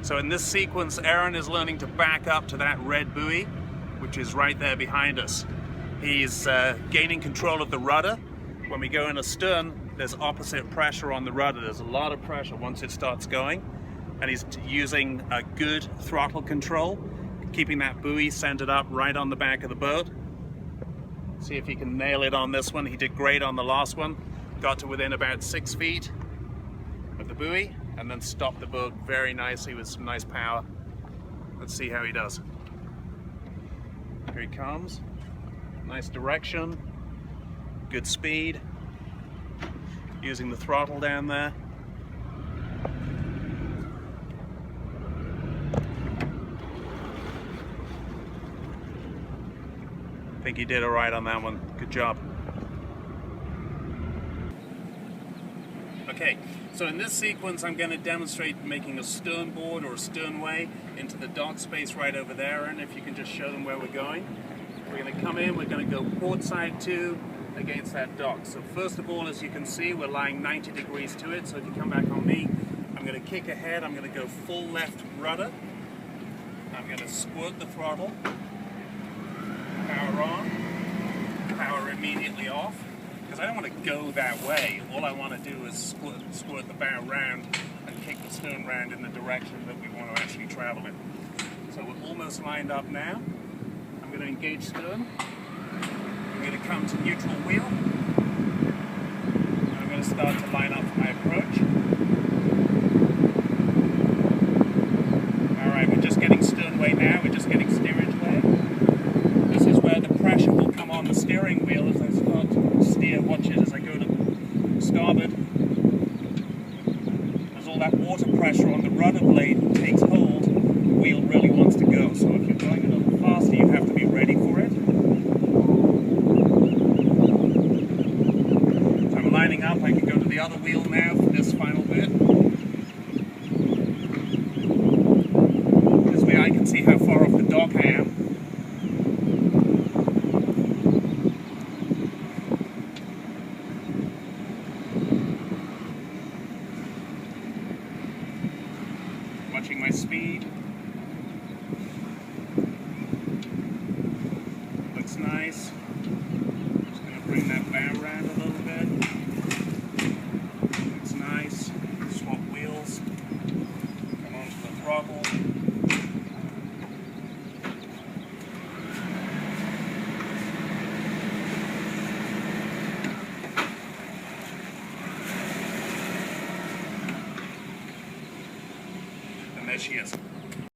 So in this sequence, Aaron is learning to back up to that red buoy, which is right there behind us. He's gaining control of the rudder. When we go in astern, there's opposite pressure on the rudder. There's a lot of pressure once it starts going. And he's using a good throttle control, keeping that buoy centered up right on the back of the boat. See if he can nail it on this one. He did great on the last one. Got to within about 6 feet of the buoy and then stopped the boat very nicely with some nice power. Let's see how he does. Here he comes. Nice direction, good speed, using the throttle down there. I think he did all right on that one. Good job. Okay, so in this sequence I'm going to demonstrate making a sternboard or a sternway into the dock space right over there, and if you can just show them where we're going. We're going to come in, we're going to go port side 2 against that dock. So first of all, as you can see, we're lying 90 degrees to it, so if you come back on me, I'm going to kick ahead, I'm going to go full left rudder, I'm going to squirt the throttle, power on, power immediately off, because I don't want to go that way. All I want to do is squirt the bow round and kick the stern round in the direction that we want to actually travel in. So we're almost lined up now. I'm going to engage stern. I'm going to come to neutral wheel. And I'm going to start to line up for my approach. Alright, we're just getting sternway now, we're just getting steerage way. This is where the pressure will come on the steering wheel as I start to steer. Watch it as I go to starboard. As all that water pressure on the rudder blade takes hold, the wheel really wants to go. So if you're going a little faster, you have to be ready for it. So I'm lining up, I can go to the other wheel now for this final bit. This way I can see how far off the dock I am. Watching my speed. Looks nice. Just going to bring that bow around a little bit. Looks nice. Swap wheels. Come onto the throttle. And there she is.